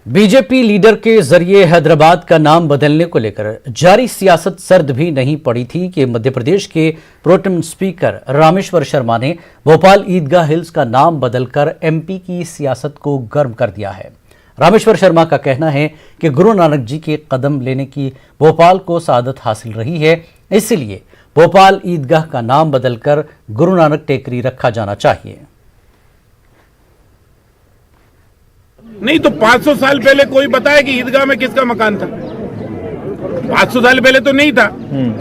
BJP leader के जरिए हैदराबाद का नाम बदलने को लेकर जारी सियासत सर्द भी नहीं पड़ी थी कि मध्य प्रदेश के प्रोटेम स्पीकर रामेश्वर शर्मा ने भोपाल ईदगाह हिल्स का नाम बदलकर एमपी की सियासत को गर्म कर दिया है। रामेश्वर शर्मा का कहना है कि गुरु नानक जी के कदम लेने की भोपाल को सादत हासिल रही है, इसलिए भोपाल ईदगाह का नाम बदलकर गुरु नानक टेकरी रखा जाना चाहिए। नहीं तो 500 साल पहले कोई बताए कि ईदगाह में किसका मकान था? 500 साल पहले तो नहीं था।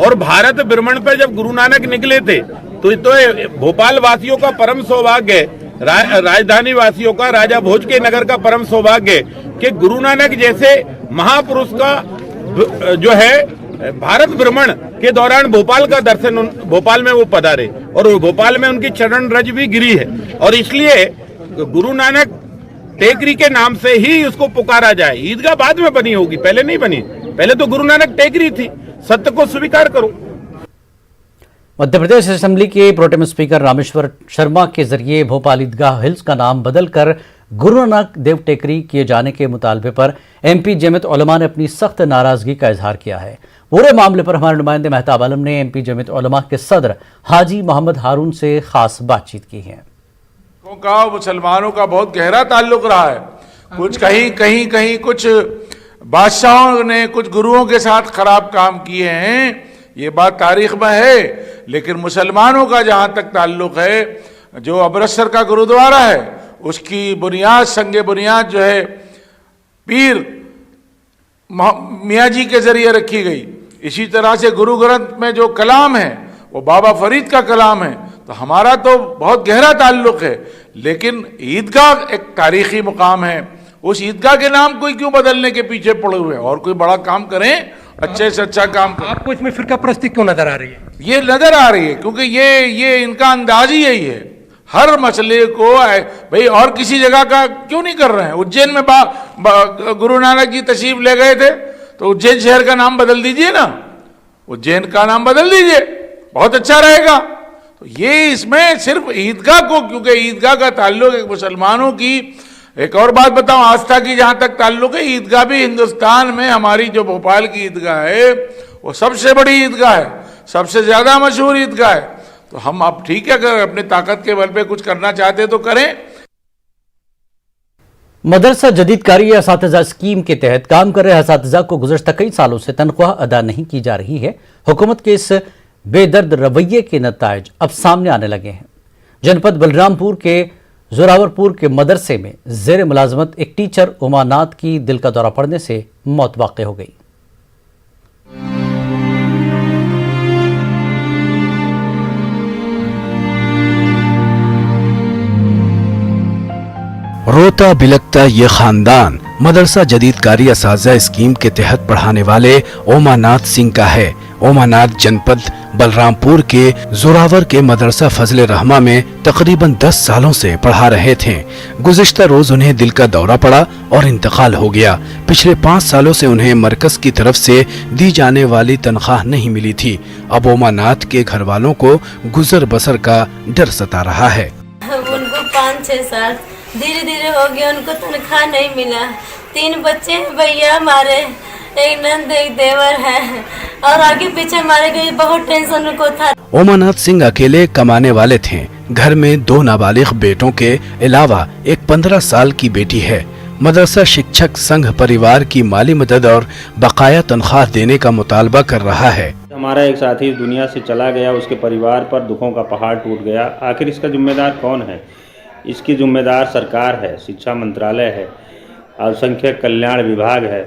और भारत भ्रमण पर जब गुरु नानक निकले थे तो भोपाल वासियों का परम सौभाग्य, राजधानी वासियों का, राजा भोज के नगर का परम सौभाग्य कि गुरु नानक जैसे महापुरुष का जो है भारत भ्रमण के दौरान भोपाल का दर्शन, भोपाल में वो पधारे और भोपाल में उनकी चरण रज भी गिरी है। और इसलिए गुरु नानक टेकरी के नाम से ही उसको पुकारा जाए। ईदगाह बाद में बनी होगी, पहले नहीं बनी। पहले तो गुरु नानक टेकरी थी। सत्य को स्वीकार करो। मध्य प्रदेश असेंबली के प्रोटेम स्पीकर रामेश्वर शर्मा के जरिए भोपाल ईदगाह हिल्स का नाम बदलकर गुरु नानक देव टेकरी किए जाने के मुतालबे पर एमपी जमीयत उलमा ने अपनी सख्त नाराजगी का इजहार किया है। पूरे मामले पर हमारे नुमाइंदे मेहताब आलम ने एमपी जमीयत उलमा के सदर हाजी मोहम्मद हारून से खास बातचीत की है। का मुसलमानों का बहुत गहरा ताल्लुक रहा है। कुछ कहीं कुछ बादशाहों ने कुछ गुरुओं के साथ खराब काम किए हैं, ये बात तारीख में है। लेकिन मुसलमानों का जहां तक ताल्लुक है, जो अमृतसर का गुरुद्वारा है उसकी बुनियाद, संगे बुनियाद जो है पीर मियाँ जी के जरिए रखी गई। इसी तरह से गुरु ग्रंथ में जो कलाम है वो बाबा फरीद का कलाम है। तो हमारा तो बहुत गहरा ताल्लुक है। लेकिन ईदगाह एक तारीखी मुकाम है, उस ईदगाह के नाम को क्यों बदलने के पीछे पड़े हुए? और कोई बड़ा काम करें, अच्छे से अच्छा काम करें। आपको इसमें फिरका परस्ती क्यों नजर आ रही है? ये नजर आ रही है क्योंकि ये इनका अंदाज ही यही है। हर मसले को भाई और किसी जगह का क्यों नहीं कर रहे हैं? उज्जैन में गुरु नानक जी तशरीफ ले गए थे तो उज्जैन शहर का नाम बदल दीजिए ना, उज्जैन का नाम बदल दीजिए, बहुत अच्छा रहेगा। तो ये इसमें सिर्फ ईदगाह को, क्योंकि ईदगाह का ताल्लुक एक मुसलमानों की, एक और बात बताऊं, आस्था की जहां तक ताल्लुक है, ईदगाह भी हिंदुस्तान में हमारी जो भोपाल की ईदगाह है वो सबसे बड़ी ईदगाह है, सबसे ज्यादा मशहूर ईदगाह है। तो हम अब ठीक है, अगर अपनी ताकत के बल पे कुछ करना चाहते तो करें। मदरसा जदीदकारी असातिज़ा स्कीम के तहत काम कर रहे असातिज़ा को गुज़श्ता कई सालों से तनख्वाह अदा नहीं की जा रही है। हुकूमत के इस बेदर्द रवैये के नताइज अब सामने आने लगे हैं। जनपद बलरामपुर के जोरावरपुर के मदरसे में ज़ेर मुलाजमत एक टीचर उमानाथ की दिल का दौरा पड़ने से मौत वाक़ हो गई। रोता बिलकता ये खानदान मदरसा जदीदकारी असातिज़ा स्कीम के तहत पढ़ाने वाले ओमानाथ सिंह का है। ओमानाथ जनपद बलरामपुर के जोरावर के मदरसा फजले रहमा में तकरीबन 10 सालों से पढ़ा रहे थे। गुज़िश्ता रोज उन्हें दिल का दौरा पड़ा और इंतकाल हो गया। पिछले 5 सालों से उन्हें मरकज की तरफ से दी जाने वाली तनख्वाह नहीं मिली थी। अब ओमानाथ के घर वालों को गुजर बसर का डर सता रहा है। उनको 5-6 साल धीरे धीरे हो गया, उनको तनख्वाह नहीं मिला। 3 बच्चे हैं भैया हमारे, एक नंद एक देवर है और आगे पीछे मारे गए, बहुत टेंशन उनको था। ओमानाथ सिंह अकेले कमाने वाले थे। घर में 2 नाबालिग बेटों के अलावा एक 15 साल की बेटी है। मदरसा शिक्षक संघ परिवार की माली मदद और बकाया तनख्वाह देने का मुतालबा कर रहा है। हमारा एक साथी दुनिया से चला गया, उसके परिवार पर दुखों का पहाड़ टूट गया। आखिर इसका जिम्मेदार कौन है? इसकी जिम्मेदार सरकार है, शिक्षा मंत्रालय है, अल्पसंख्यक कल्याण विभाग है।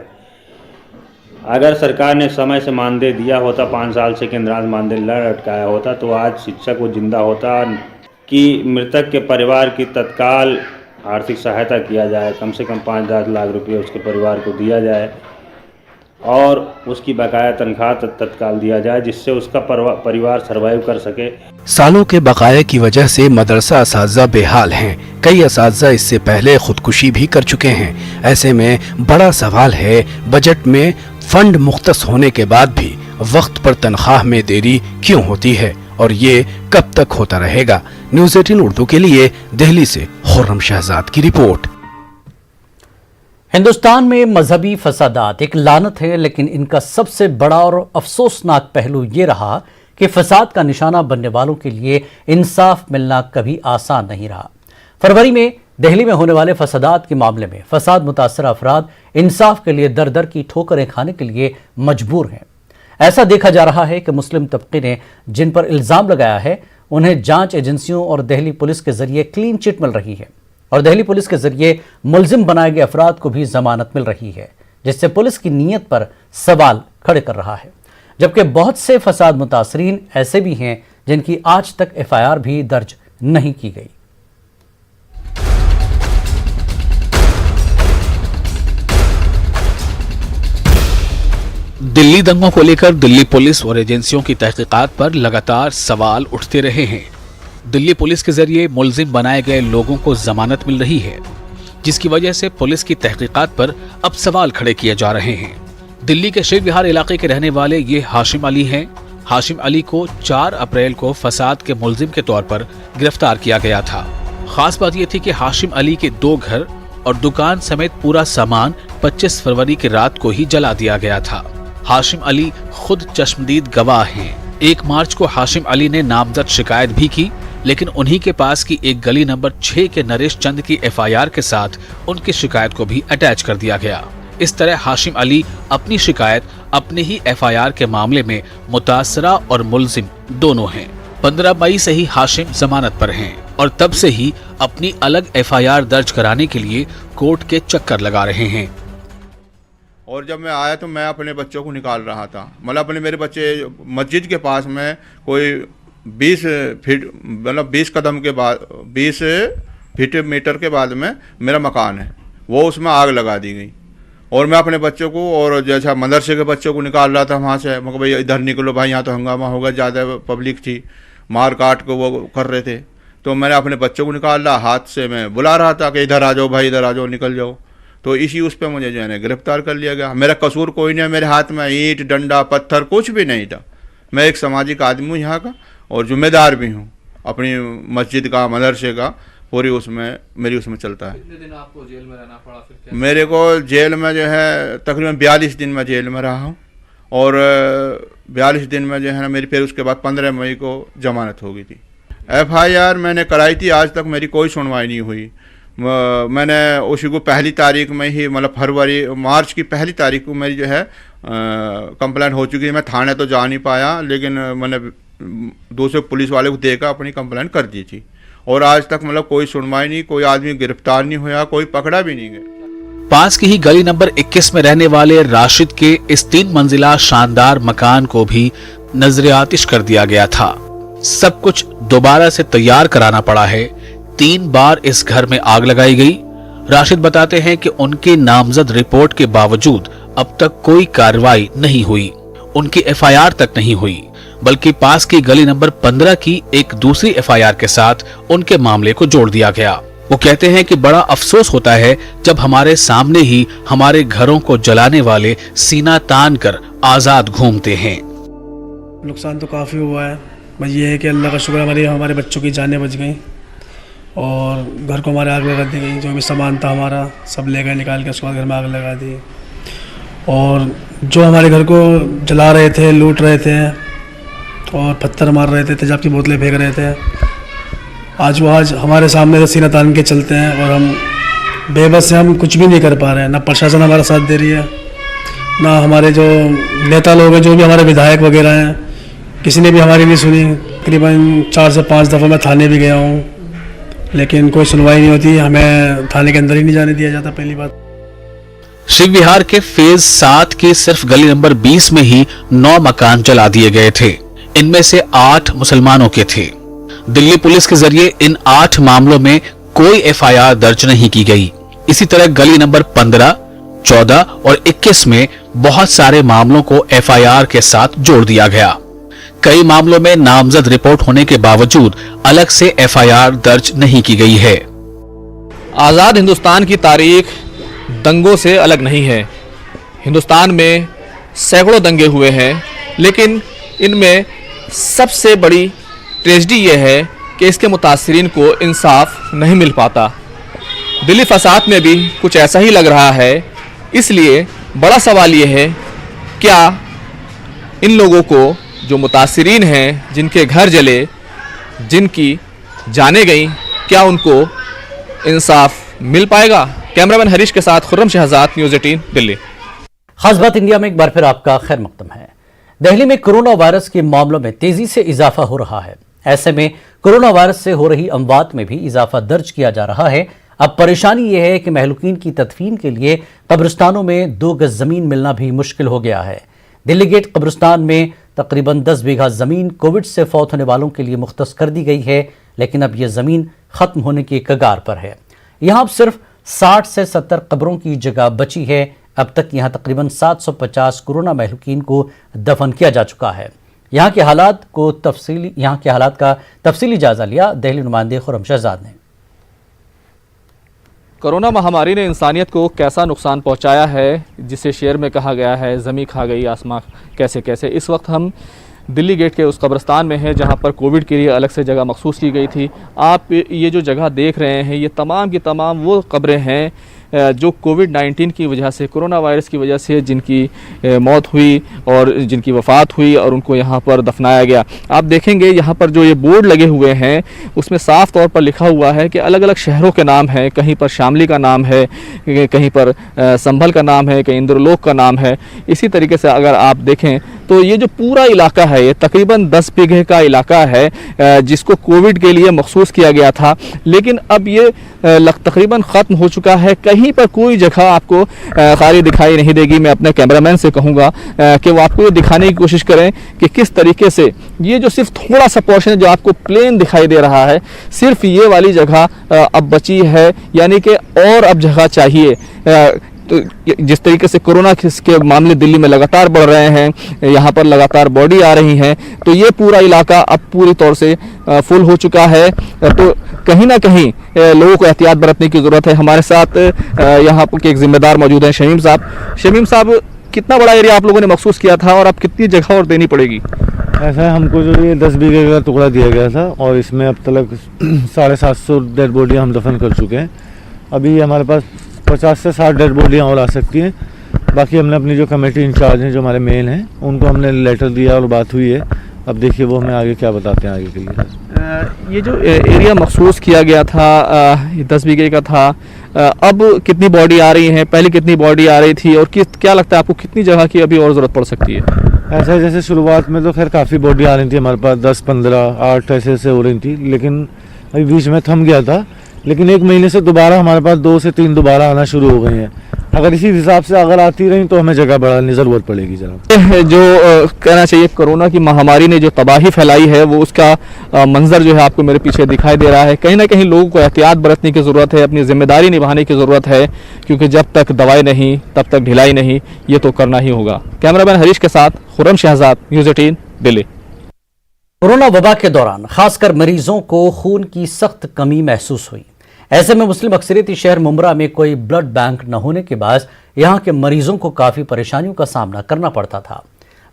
अगर सरकार ने समय से मानदेय दिया होता, 5 साल से केंद्रांश मानदेय लटकाया होता, तो आज शिक्षक वो जिंदा होता। कि मृतक के परिवार की तत्काल आर्थिक सहायता किया जाए, कम से कम 5-10 लाख रुपये उसके परिवार को दिया जाए और उसकी बकाया तनख्वाह तत्काल दिया जाए, जिससे उसका परिवार सर्वाइव कर सके। सालों के बकाये की वजह से मदरसा असातिज़ा बेहाल हैं। कई असातिज़ा इससे पहले खुदकुशी भी कर चुके हैं। ऐसे में बड़ा सवाल है, बजट में फंड मुख्तस होने के बाद भी वक्त पर तनख्वाह में देरी क्यों होती है और ये कब तक होता रहेगा? न्यूज़ 18 उर्दू के लिए दिल्ली से खुर्रम शहजाद की रिपोर्ट। हिंदुस्तान में मजहबी फसादात एक लानत है, लेकिन इनका सबसे बड़ा और अफसोसनाक पहलू ये रहा कि फसाद का निशाना बनने वालों के लिए इंसाफ मिलना कभी आसान नहीं रहा। फरवरी में दिल्ली में होने वाले फसादात के मामले में फसाद मुतासर अफराद इंसाफ के लिए दर दर की ठोकरें खाने के लिए मजबूर हैं। ऐसा देखा जा रहा है कि मुस्लिम तबके ने जिन पर इल्जाम लगाया है उन्हें जांच एजेंसियों और दिल्ली पुलिस के जरिए क्लीन चिट मिल रही है और दिल्ली पुलिस के जरिए मुलजिम बनाए गए अफराद को भी जमानत मिल रही है, जिससे पुलिस की नीयत पर सवाल खड़े कर रहा है। जबकि बहुत से फसाद मुतासरीन ऐसे भी हैं जिनकी आज तक FIR भी दर्ज नहीं की गई। दिल्ली दंगों को लेकर दिल्ली पुलिस और एजेंसियों की तहकीकात पर लगातार सवाल उठते रहे हैं। दिल्ली पुलिस के जरिए मुलजिम बनाए गए लोगों को जमानत मिल रही है, जिसकी वजह से पुलिस की तहकीकात पर अब सवाल खड़े किए जा रहे हैं। दिल्ली के शिव विहार इलाके के रहने वाले ये हाशिम अली हैं। हाशिम अली को 4 अप्रैल को फसाद के मुलजिम के तौर पर गिरफ्तार किया गया था। खास बात यह थी कि हाशिम अली के 2 घर और दुकान समेत पूरा सामान 25 फरवरी की रात को ही जला दिया गया था। हाशिम अली खुद चश्मदीद गवाह हैं। 1 मार्च को हाशिम अली ने नामजद शिकायत भी की, लेकिन उन्हीं के पास की एक गली नंबर 6 के नरेश चंद की FIR के साथ उनकी शिकायत को भी अटैच कर दिया गया। इस तरह हाशिम अली अपनी शिकायत अपने ही FIR के मामले में मुतासरा और मुलजिम दोनों हैं। 15 मई से ही हाशिम जमानत पर हैं और तब से ही अपनी अलग FIR दर्ज कराने के लिए कोर्ट के चक्कर लगा रहे हैं। और जब मैं आया तो मैं अपने बच्चों को निकाल रहा था, मतलब मेरे बच्चे मस्जिद के पास में कोई 20 फीट मतलब 20 कदम के बाद 20 फीट मीटर के बाद में मेरा मकान है, वो उसमें आग लगा दी गई। और मैं अपने बच्चों को और जैसा मदरसे के बच्चों को निकाल रहा था वहाँ से, मैं भाई इधर निकलो भाई, यहाँ तो हंगामा होगा, ज़्यादा पब्लिक थी, मार काट को वो कर रहे थे। तो मैंने अपने बच्चों को निकाल रहा, हाथ से मैं बुला रहा था कि इधर आ जाओ भाई, इधर आ जाओ, निकल जाओ। तो इसी उस पर मुझे जो है गिरफ्तार कर लिया गया। मेरा कसूर कोई नहीं है, मेरे हाथ में ईंट डंडा पत्थर कुछ भी नहीं था। मैं एक सामाजिक आदमी हूँ यहाँ का और जिम्मेदार भी हूँ अपनी मस्जिद का, मदरसे का, पूरी उसमें मेरी उसमें चलता है। कितने दिन आपको जेल में रहना पड़ा फिर क्या? मेरे को जेल में जो है तकरीबन 42 दिन में जेल में रहा हूँ और 42 दिन में जो है ना मेरी फिर उसके बाद 15 मई को जमानत हो गई थी। FIR मैंने कराई थी, आज तक मेरी कोई सुनवाई नहीं हुई। मैंने उसी को पहली तारीख में ही मतलब मार्च की पहली तारीख को मेरी जो है कंप्लेंट हो चुकी है। मैं थाने तो जा नहीं पाया, लेकिन मैंने दूसरे पुलिस वाले को देकर अपनी कंप्लेंट कर दी थी और आज तक मतलब कोई सुनवाई नहीं, कोई आदमी गिरफ्तार नहीं हुआ, कोई पकड़ा भी नहीं गया। पास की ही गली नंबर 21 में रहने वाले राशिद के इस 3 मंजिला शानदार मकान को भी नजर आतिश कर दिया गया था। सब कुछ दोबारा से तैयार कराना पड़ा है। 3 बार इस घर में आग लगाई गई। राशिद बताते हैं कि उनके नामजद रिपोर्ट के बावजूद अब तक कोई कार्रवाई नहीं हुई, उनकी FIR तक नहीं हुई, बल्कि पास की गली नंबर 15 की एक दूसरी FIR के साथ उनके मामले को जोड़ दिया गया। वो कहते हैं कि बड़ा अफसोस होता है जब हमारे सामने ही हमारे घरों को जलाने वाले सीना तान कर आजाद घूमते हैं। नुकसान तो काफ़ी हुआ है, बस ये है कि अल्लाह का शुक्र हमारे बच्चों की जानें बच गई और घर को हमारे आग लगा दी गई। जो भी सामान था हमारा सब ले गए निकाल के, उसके बाद घर में आग लगा दी। और जो हमारे घर को जला रहे थे, लूट रहे थे और पत्थर मार रहे थे, तेजाब की बोतलें फेंक रहे थे, आज हमारे सामने से सीना तान के चलते हैं और हम बेबस से हम कुछ भी नहीं कर पा रहे हैं। ना प्रशासन हमारा साथ दे रही है, ना हमारे जो नेता लोग हैं, जो भी हमारे विधायक वगैरह हैं, किसी ने भी हमारी नहीं सुनी। तकरीबन 4 से 5 दफ़ा मैं थाने भी गया हूँ, लेकिन कोई सुनवाई नहीं होती। हमें थाने के अंदर ही नहीं जाने दिया जाता। पहली बात, शिव विहार के फेज 7 की सिर्फ गली नंबर 20 में ही 9 मकान जला दिए गए थे। इनमें से 8 मुसलमानों के थे। दिल्ली पुलिस के जरिए इन 8 मामलों में कोई FIR दर्ज नहीं की गई। इसी तरह गली नंबर 15, 14 और 21 में बहुत सारे मामलों को FIR के साथ जोड़ दिया गया। कई मामलों में नामजद रिपोर्ट होने के बावजूद अलग से FIR दर्ज नहीं की गई है। आज़ाद हिंदुस्तान की तारीख दंगों से अलग नहीं है। हिंदुस्तान में सैकड़ों दंगे हुए हैं, लेकिन इनमें सबसे बड़ी ट्रेजेडी ये है कि इसके मुतासिरीन को इंसाफ नहीं मिल पाता। दिल्ली फसाद में भी कुछ ऐसा ही लग रहा है। इसलिए बड़ा सवाल ये है, क्या इन लोगों को जो मुतासिरीन हैं, जिनके घर जले, जिनकी जाने गई, क्या उनको इंसाफ मिल पाएगा? कैमरामैन हरीश के साथ खुर्रम शहजाद, न्यूज़ 18 दिल्ली। खास बात इंडिया में एक बार फिर आपका खैर मकदम है। दिल्ली में कोरोना वायरस के मामलों में तेजी से इजाफा हो रहा है। ऐसे में कोरोना वायरस से हो रही अमवात में भी इजाफा दर्ज किया जा रहा है। अब परेशानी यह है कि महलूकीन की तदफीन के लिए कब्रिस्तानों में 2 गज जमीन मिलना भी मुश्किल हो गया है। दिल्ली गेट कब्रिस्तान में तकरीबन 10 बीघा जमीन कोविड से फौत होने वालों के लिए मुख्तस कर दी गई है, लेकिन अब यह जमीन खत्म होने की कगार पर है। यहां अब सिर्फ 60 से 70 कब्रों की जगह बची है। अब तक यहां तकरीबन 750 कोरोना महलूकीन को दफन किया जा चुका है। यहां के हालात का तफसीली जायजा लिया दिल्ली नुमाइंदे खुर्रम शहजाद ने। कोरोना महामारी ने इंसानियत को कैसा नुकसान पहुंचाया है, जिसे शेर में कहा गया है ज़मीं खा गई आसमां कैसे कैसे। इस वक्त हम दिल्ली गेट के उस कब्रिस्तान में है जहां पर कोविड के लिए अलग से जगह मखसूस की गई थी। आप ये जो जगह देख रहे हैं, ये तमाम की तमाम वो कब्रें हैं जो कोविड-19 की वजह से, कोरोना वायरस की वजह से जिनकी मौत हुई और जिनकी वफ़ात हुई और उनको यहाँ पर दफनाया गया। आप देखेंगे यहाँ पर जो ये बोर्ड लगे हुए हैं उसमें साफ़ तौर पर लिखा हुआ है कि अलग अलग शहरों के नाम हैं। कहीं पर शामली का नाम है, कहीं पर संभल का नाम है, कहीं इंद्रलोक का नाम है। इसी तरीके से अगर आप देखें तो ये जो पूरा इलाका है, ये तकरीबन 10 बीघे का इलाका है जिसको कोविड के लिए मखसूस किया गया था, लेकिन अब ये तकरीबन ख़त्म हो चुका है। कहीं पर कोई जगह आपको खाली दिखाई नहीं देगी। मैं अपने कैमरामैन से कहूँगा कि वो आपको ये दिखाने की कोशिश करें कि किस तरीके से ये जो सिर्फ थोड़ा सा पोर्शन जो आपको प्लेन दिखाई दे रहा है, सिर्फ ये वाली जगह अब बची है, यानी कि और अब जगह चाहिए। तो जिस तरीके से कोरोना के मामले दिल्ली में लगातार बढ़ रहे हैं, यहाँ पर लगातार बॉडी आ रही हैं, तो ये पूरा इलाका अब पूरी तौर से फुल हो चुका है। तो कहीं ना कहीं लोगों को एहतियात बरतने की ज़रूरत है। हमारे साथ यहाँ के एक जिम्मेदार मौजूद हैं, शमीम साहब। शमीम साहब, कितना बड़ा एरिया आप लोगों ने मखसूस किया था और अब कितनी जगह और देनी पड़ेगी? ऐसा है, हमको जो ये 10 बीघे का टुकड़ा दिया गया था और इसमें अब तक 750 डेड बॉडियाँ हम दफन कर चुके हैं। अभी हमारे पास 50 से 60 डेड बॉडियाँ और आ सकती हैं। बाकी हमने अपनी जो कमेटी इंचार्ज हैं, जो हमारे मेन हैं, उनको हमने लेटर दिया और बात हुई है। अब देखिए वो हमें आगे क्या बताते हैं आगे के लिए। ये जो एरिया मखसूस किया गया था, 10 बीघे का था, अब कितनी बॉडी आ रही है, पहले कितनी बॉडी आ रही थी और क्या लगता है आपको कितनी जगह की अभी और ज़रूरत पड़ सकती है? ऐसा है, जैसे शुरुआत में तो खैर काफ़ी बॉडी आ रही थी हमारे पास, 10, 15, 8 ऐसे हो रही थी, लेकिन अभी बीच में थम गया था। लेकिन 1 महीने से दोबारा हमारे पास 2 से 3 दोबारा आना शुरू हो गई हैं। अगर इसी हिसाब से अगर आती रही तो हमें जगह बढ़ाने ज़रूरत पड़ेगी जनाब। जो कहना चाहिए कोरोना की महामारी ने जो तबाही फैलाई है, वो उसका मंजर जो है आपको मेरे पीछे दिखाई दे रहा है। कहीं ना कहीं लोगों को एहतियात बरतने की ज़रूरत है, अपनी जिम्मेदारी निभाने की ज़रूरत है, क्योंकि जब तक दवाई नहीं तब तक ढिलाई नहीं, ये तो करना ही होगा। कैमरामैन हरीश के साथ खुर्रम शहजाद, न्यूज़ 18 दिल्ली। कोरोना वबा के दौरान खासकर मरीजों को खून की सख्त कमी महसूस हुई। ऐसे में मुस्लिम अक्सरियती शहर मुंब्रा में कोई ब्लड बैंक न होने के बाद यहाँ के मरीजों को काफ़ी परेशानियों का सामना करना पड़ता था।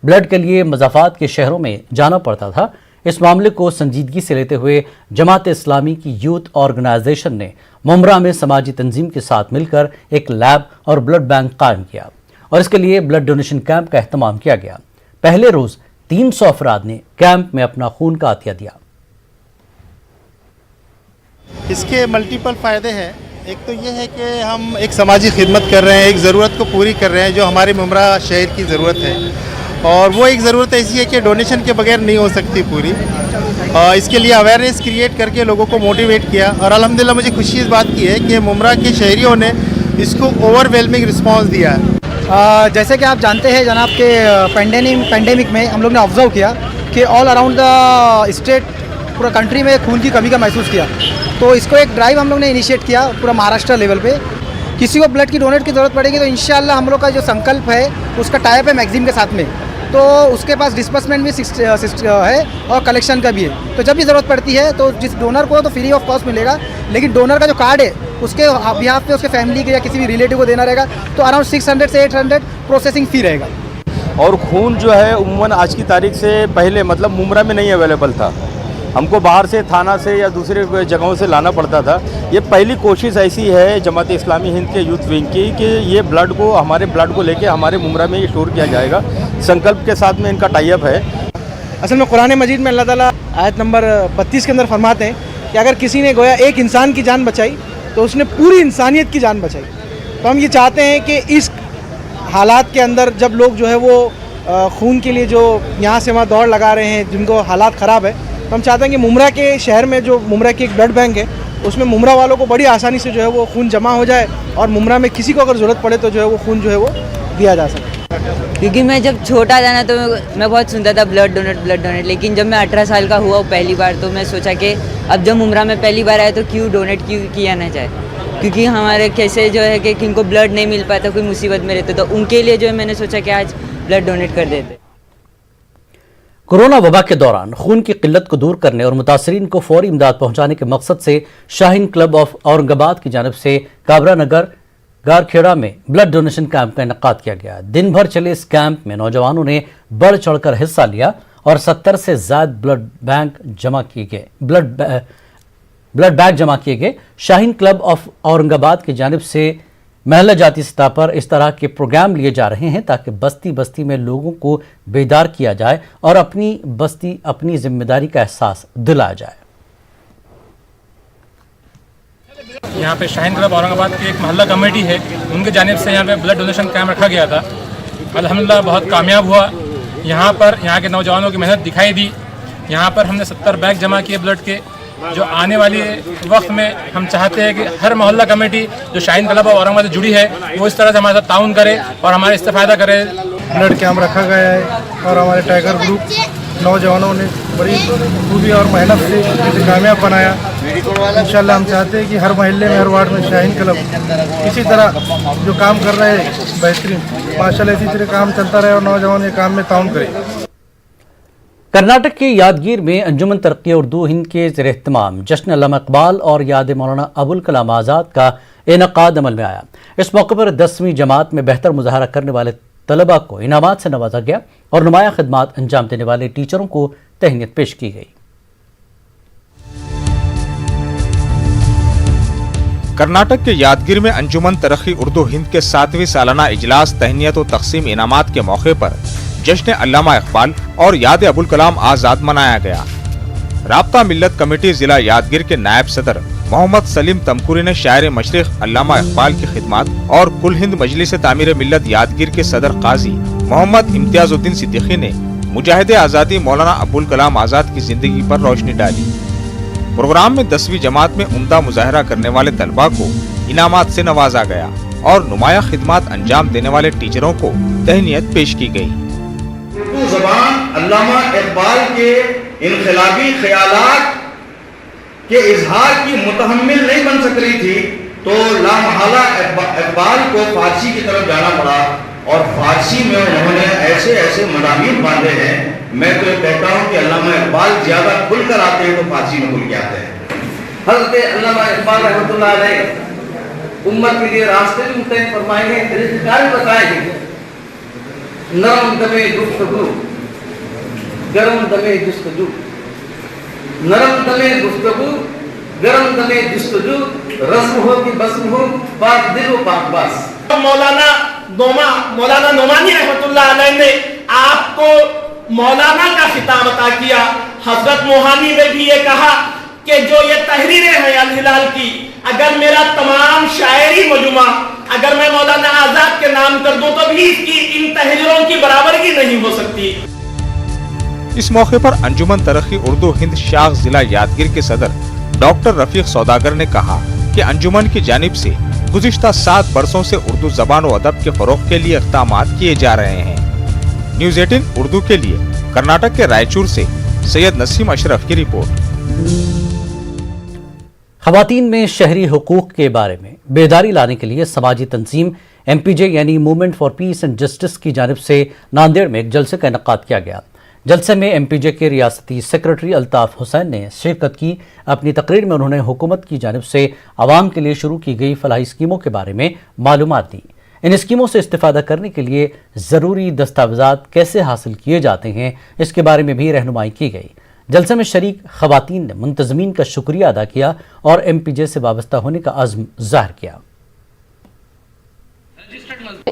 ब्लड के लिए मज़ाफ़ात के शहरों में जाना पड़ता था। इस मामले को संजीदगी से लेते हुए जमात इस्लामी की यूथ ऑर्गेनाइजेशन ने मुंब्रा में समाजी तंजीम के साथ मिलकर एक लैब और ब्लड बैंक कायम किया और इसके लिए ब्लड डोनेशन कैंप का एहतमाम किया गया। पहले रोज़ 300 अफराद ने कैंप में अपना खून का अतिया दिया। इसके मल्टीपल फ़ायदे हैं। एक तो ये है कि हम एक समाजी खिदमत कर रहे हैं, एक ज़रूरत को पूरी कर रहे हैं जो हमारे मुंब्रा शहर की ज़रूरत है, और वो एक ज़रूरत ऐसी है कि डोनेशन के बगैर नहीं हो सकती पूरी। इसके लिए अवेयरनेस क्रिएट करके लोगों को मोटिवेट किया और अल्हम्दुलिल्लाह मुझे खुशी इस बात की है कि मुंब्रा के शहरियों ने इसको ओवरवेलमिंग रिस्पॉन्स दिया है। जैसे कि आप जानते हैं जनाब के पेंडेमिक में हम लोग ने ऑब्जर्व किया कि ऑल अराउंड द स्टेट, पूरा कंट्री में खून की कमी का महसूस किया। तो इसको एक ड्राइव हम लोग ने इनिशिएट किया पूरा महाराष्ट्र लेवल पे। किसी को ब्लड की डोनेट की ज़रूरत पड़ेगी तो इंशाल्लाह हम लोग का जो संकल्प है उसका टाइप है मैगजीन के साथ में, तो उसके पास डिस्बर्समेंट भी है और कलेक्शन का भी है। तो जब भी ज़रूरत पड़ती है तो जिस डोनर को तो फ्री ऑफ कॉस्ट मिलेगा, लेकिन डोनर का जो कार्ड है उसके बिहाफ पे उसके फैमिली के या किसी भी रिलेटिव को देना रहेगा तो अराउंड 600 से 800 प्रोसेसिंग फ़ी रहेगा। और खून जो है उम्मन आज की तारीख से पहले मतलब मुंब्रा में नहीं अवेलेबल था, हमको बाहर से थाना से या दूसरे जगहों से लाना पड़ता था। ये पहली कोशिश ऐसी है जमात इस्लामी हिंद के यूथ विंग की कि ये ब्लड को, हमारे ब्लड को लेके हमारे मुमरा में ये स्टोर किया जाएगा। संकल्प के साथ में इनका टाई अप है। असल में कुरान मजीद में अल्लाह ताला आयत नंबर 32 के अंदर फरमाते हैं कि अगर किसी ने गोया एक इंसान की जान बचाई तो उसने पूरी इंसानियत की जान बचाई। तो हम ये चाहते हैं कि इस हालात के अंदर जब लोग जो है वो खून के लिए जो यहाँ से वहाँ दौड़ लगा रहे हैं, जिनको हालात ख़राब है, तो हम चाहते हैं कि मुमरा के शहर में जो मुमरा की एक ब्लड बैंक है उसमें मुमरा वालों को बड़ी आसानी से जो है वो खून जमा हो जाए और मुमरा में किसी को अगर ज़रूरत पड़े तो जो है वो खून जो है वो दिया जा सके। क्योंकि मैं जब छोटा था ना तो मैं बहुत सुनता था ब्लड डोनेट, लेकिन जब मैं 18 साल का हुआ पहली बार तो मैं सोचा कि अब जब मुमरा में पहली बार आया तो क्यों डोनेट क्यों किया ना जाए, क्योंकि हमारे कैसे जो है कि किनको ब्लड नहीं मिल पाता, कोई मुसीबत में रहते, तो उनके लिए जो है मैंने सोचा कि आज ब्लड डोनेट कर देते। कोरोना वबा के दौरान खून की किल्लत को दूर करने और मुतासरीन को फौरी इमदाद पहुंचाने के मकसद से शाहीन क्लब ऑफ औरंगाबाद की जानिब से काबरा नगर गारखेड़ा में ब्लड डोनेशन कैंप का इनेकाद किया गया। दिन भर चले इस कैंप में नौजवानों ने बढ़ चढ़कर हिस्सा लिया और 70 से ज्यादा ब्लड बैंक जमा किए गए। शाहीन क्लब ऑफ औरंगाबाद की जानिब से महल्ला जाती सतह पर इस तरह के प्रोग्राम लिए जा रहे हैं ताकि बस्ती बस्ती में लोगों को बेदार किया जाए और अपनी बस्ती अपनी जिम्मेदारी का एहसास दिलाया जाए। यहाँ पे शाहीन क्लब औरंगाबाद की एक मोहल्ला कमेटी है, उनके जानिब से यहाँ पे ब्लड डोनेशन कैंप रखा गया था। अल्हम्दुलिल्लाह बहुत कामयाब हुआ। यहाँ पर यहाँ के नौजवानों की मेहनत दिखाई दी। यहाँ पर हमने 70 बैग जमा किए ब्लड के, जो आने वाली वक्त में हम चाहते हैं कि हर मोहल्ला कमेटी जो शाहीन क्लब ऑफ औरंगाबाद से जुड़ी है वो इस तरह से हमारे साथ ताउन करे और हमारे इस्तेफादा करे। ब्लड कैंप रखा गया है और हमारे टाइगर ग्रुप नौजवानों ने बड़ी खूबी और मेहनत से इसे कामयाब बनाया। इंशाल्लाह हम चाहते हैं कि हर मोहल्ले में, हर वार्ड में शाहीन क्लब इसी तरह जो काम कर रहे हैं बेहतरीन, माशाल्लाह इसी तरह काम चलता रहे और नौजवान ये काम में ताउन करें। कर्नाटक के यादगीर में अंजुमन तरक्की उर्दू हिंद के ज़ेर-ए-एहतमाम जश्न अल्लामा इकबाल और याद मौलाना अबुल कलाम आज़ाद का इनेकाद अमल में आया। इस मौके पर 10वीं जमात में बेहतर मुजाहरा करने वाले तलबा को इनामात से नवाजा गया और नुमाया खिदमात अंजाम देने वाले टीचरों को तहनीत पेश की गई। कर्नाटक के यादगीर में अंजुमन तरक्की उर्दू हिंद के 7वीं सालाना इजलास तहनीत और तकसीम इनामात के मौके पर जश्न अल्लामा इकबाल और याद अबुल कलाम आज़ाद मनाया गया। राब्ता मिल्लत कमेटी जिला यादगीर के नायब सदर मोहम्मद सलीम तमकुरी ने शायर मशरिक अल्लामा इकबाल की खिदमत और कुल हिंद मजलिस तामीर मिल्लत यादगीर के सदर काजी मोहम्मद इम्तियाजुद्दीन सिद्दीकी ने मुजाहिद आज़ादी मौलाना अबुल कलाम आज़ाद की जिंदगी पर रोशनी डाली। प्रोग्राम में 10वीं जमात में उम्दा मुजाहरा करने वाले तलबा को इनामात से नवाजा गया और नुमाया खिदमत अंजाम देने वाले टीचरों को तहनीत पेश की गई। उर्दू ज़बान अल्लामा इकबाल के इनकलाबी ख्यालात के इजहार की मुतहम्मिल नहीं बन सक रही थी, तो लामहला इकबाल को फारसी की तरफ जाना पड़ा और फारसी में उन्होंने ऐसे ऐसे मज़ामीन बांधे हैं। मैं तो कहता हूँ कि अल्लामा इकबाल ज्यादा खुलकर आते हैं तो फारसी में खुल के आते हैं। हज़रत अल्लामा इकबाल रहमतुल्लाह अलैह उम्मत के लिए रास्ते भी मुतय्यन फरमाए हैं, तरीक़ार बताए हैं। नरम दमे गुफ्तगू गरम दमे जुस्तजू, नरम दमे गुफ्तगू गरम दमे जुस्तजू, रस्म हो कि बस्म हो, पाक दिल हो पाक बास। मौलाना नोमानी रहमतुल्लाह अलैह ने आपको मौलाना का खिताब अता किया। हजरत मोहानी ने भी ये कहा कि जो ये तहरीरें हैं अल हिलाल की, अगर मेरा तमाम शायरी मजमुआ अगर मैं मौलाना आजाद के नाम कर दूं तो भी इसकी इन तहरीरों की बराबरी नहीं हो सकती। इस मौके पर अंजुमन तरक्की उर्दू हिंद शाख जिला यादगीर के सदर डॉक्टर रफीक सौदागर ने कहा कि अंजुमन की जानिब से गुज़िश्ता 7 बरसों से उर्दू ज़बान और अदब के फ़रोग़ के लिए इक़दामात किए जा रहे हैं। न्यूज़ 18 उर्दू के लिए कर्नाटक के रायचूर से सैयद नसीम अशरफ की रिपोर्ट। ख़वातीन में शहरी हुकूक़ के बारे में बेदारी लाने के लिए समाजी तंजीम MPJ यानी movement for piece and justice की जानिब से नांदेड़ में एक जलसे का इनेकाद किया गया। जलसे में MPJ के रियासती सेक्रेटरी अल्ताफ़ हुसैन ने शिरकत की। अपनी तकरीर में उन्होंने हुकूमत की जानिब से आवाम के लिए शुरू की गई फलाही स्कीमों के बारे में मालूमात दी। इन स्कीमों से इस्तेफादा करने के लिए ज़रूरी दस्तावेज़ात कैसे हासिल किए जाते हैं इसके बारे में भी रहनुमाई की गई। जलसे में शरीक खवातीन ने मुंतजमीन का शुक्रिया अदा किया और MPJ से वाबस्ता होने का अज़्म ज़ाहिर किया।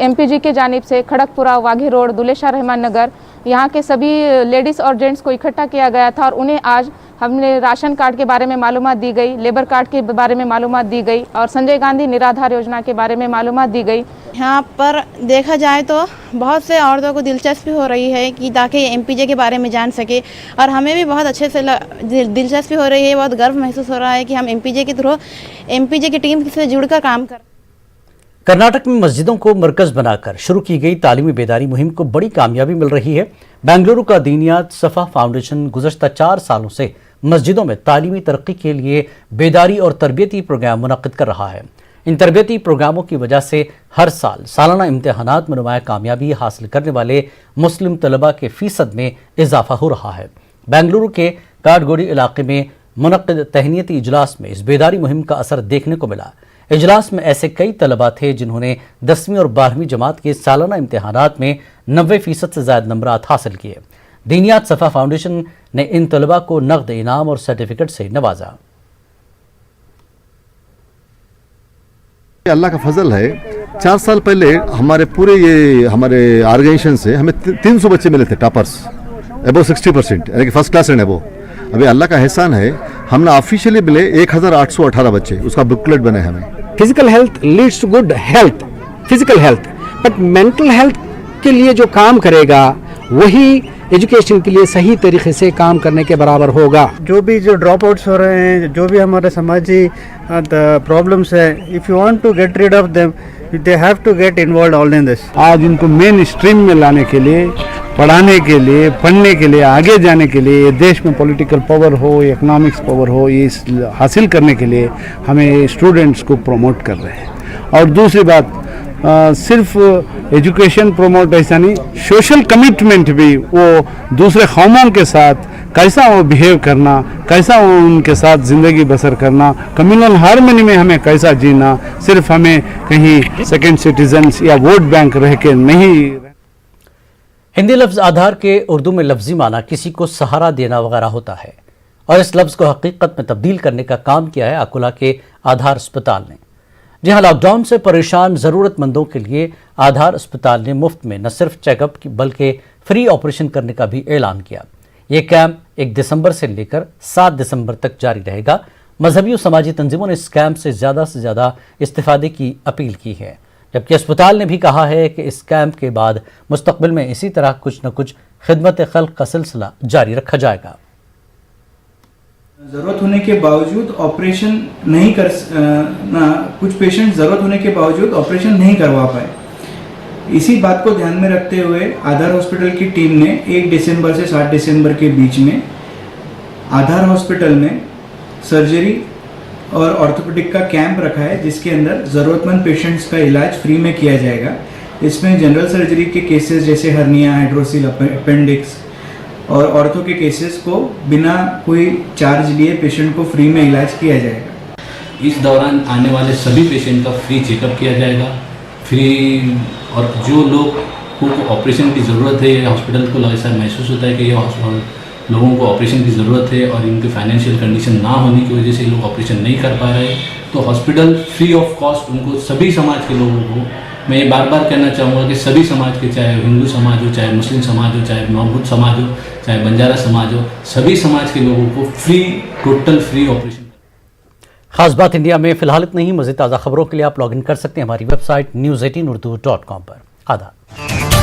MPG के जानिब से खड़गपुरा, वाघी रोड, दुलेशाह रहमान नगर, यहाँ के सभी लेडीज़ और जेंट्स को इकट्ठा किया गया था और उन्हें आज हमने राशन कार्ड के बारे में मालूमात दी गई, लेबर कार्ड के बारे में मालूमात दी गई और संजय गांधी निराधार योजना के बारे में मालूमात दी गई। यहाँ पर देखा जाए तो बहुत से औरतों को दिलचस्पी हो रही है कि ताकि MPJ के बारे में जान सके और हमें भी बहुत अच्छे से दिलचस्पी हो रही है, बहुत गर्व महसूस हो रहा है कि हम MPJ के थ्रू MPJ की टीम से जुड़कर काम कर। कर्नाटक में मस्जिदों को मरकज बनाकर शुरू की गई तालीमी बेदारी मुहिम को बड़ी कामयाबी मिल रही है। बेंगलुरु का दीनियात सफ़ा फाउंडेशन गुज़श्ता 4 सालों से मस्जिदों में तालीमी तरक्की के लिए बेदारी और तरबियती प्रोग्राम मुनक़्क़िद कर रहा है। इन तरबियती प्रोग्रामों की वजह से हर साल सालाना इम्तिहानात में नुमाया कामयाबी हासिल करने वाले मुस्लिम तलबा के फ़ीसद में इजाफा हो रहा है। बेंगलुरु के काठगोड़ी इलाके में मुनक़्क़िद तहनीती इजलास में इस बेदारी मुहिम का असर देखने को मिला। इजलास में ऐसे कई तलबा थे जिन्होंने 10वीं और 12वीं जमात के सालाना इम्तिहानात में 90% से ज़्यादा नंबरात हासिल किए। दीनियात सफ़ा फाउंडेशन ने इन तलबा को नकद इनाम और सर्टिफिकेट से नवाजा। अल्लाह का फजल है, 4 साल पहले हमारे पूरे ये हमारे ऑर्गेनाइजेशन से हमें 300 बच्चे मिले थे टॉपर्स, अबव 60%, यानी कि फर्स्ट क्लास एंड अबव। अभी अल्लाह का एहसान है, हमने ऑफिशियली मिले 1818 बच्चे, उसका बुकलेट बने हमें। Physical health leads to good health, physical health, but mental health के लिए जो काम करेगा वही एजुकेशन के लिए सही तरीके से काम करने के बराबर होगा। जो ड्रॉप आउट्स हो रहे हैं, जो भी हमारे समाजी प्रॉब्लम्स है, if you want to get rid of them they have to get involved all in this. आज इनको मेन स्ट्रीम में लाने के लिए, पढ़ाने के लिए, पढ़ने के लिए, आगे जाने के लिए, देश में पॉलिटिकल पावर हो, इकोनॉमिक्स पावर हो, ये हासिल करने के लिए हमें स्टूडेंट्स को प्रमोट कर रहे हैं। और दूसरी बात, सिर्फ एजुकेशन प्रमोट ऐसा नहीं, सोशल कमिटमेंट भी, वो दूसरे कौमों के साथ कैसा वो बिहेव करना, कैसा वो उनके साथ ज़िंदगी बसर करना, कम्युनल हार्मनी में हमें कैसा जीना, सिर्फ हमें कहीं सेकंड सिटीजन्स या वोट बैंक रह के नहीं। हिंदी लफ्ज़ आधार के उर्दू में लफ्ज़ी माना किसी को सहारा देना वगैरह होता है और इस लफ्ज़ को हकीकत में तब्दील करने का काम किया है अकोला के आधार अस्पताल ने। जी हाँ, लॉकडाउन से परेशान ज़रूरतमंदों के लिए आधार अस्पताल ने मुफ्त में न सिर्फ चेकअप बल्कि फ्री ऑपरेशन करने का भी ऐलान किया। ये कैंप 1 दिसंबर से लेकर 7 दिसंबर तक जारी रहेगा। मजहबी और समाजी तंजीमों ने इस कैंप से ज़्यादा इस्तिफादे की अपील की है, जबकि अस्पताल ने भी कहा है कि इस कैंप के बाद मुस्तकबिल में इसी तरह कुछ न कुछ खिदमत खल्क का सिलसिला जारी रखा जाएगा। ज़रूरत होने के बावजूद ऑपरेशन नहीं कर कुछ पेशेंट ज़रूरत होने के बावजूद ऑपरेशन नहीं करवा पाए। इसी बात को ध्यान में रखते हुए आधार हॉस्पिटल की टीम ने 1 दिसंबर से 7 दिसंबर के बीच में आधार हॉस्पिटल में सर्जरी और ऑर्थोपेडिक का कैंप रखा है, जिसके अंदर ज़रूरतमंद पेशेंट्स का इलाज फ्री में किया जाएगा। इसमें जनरल सर्जरी के केसेस जैसे हर्निया, हाइड्रोसिल, अपेंडिक्स और ऑर्थो के केसेस को बिना कोई चार्ज लिए पेशेंट को फ्री में इलाज किया जाएगा। इस दौरान आने वाले सभी पेशेंट का फ्री चेकअप किया जाएगा, फ्री, और जो लोग को ऑपरेशन की ज़रूरत है, हॉस्पिटल को ऐसा महसूस होता है कि ये लोगों को ऑपरेशन की ज़रूरत है और इनकी फाइनेंशियल कंडीशन ना होने की वजह से लोग ऑपरेशन नहीं कर पा रहे, तो हॉस्पिटल फ्री ऑफ कॉस्ट उनको, सभी समाज के लोगों को, मैं ये बार बार कहना चाहूँगा कि सभी समाज के, चाहे हिंदू समाज हो, चाहे मुस्लिम समाज हो, चाहे नॉन समाज हो, चाहे बंजारा समाज हो, सभी समाज के लोगों को फ्री, टोटल फ्री ऑपरेशन। खास बात इंडिया में फिलहाल इतना ही। मज़ीद ताज़ा खबरों के लिए आप लॉगिन कर सकते हैं हमारी वेबसाइट news18urdu.com पर। आदाब।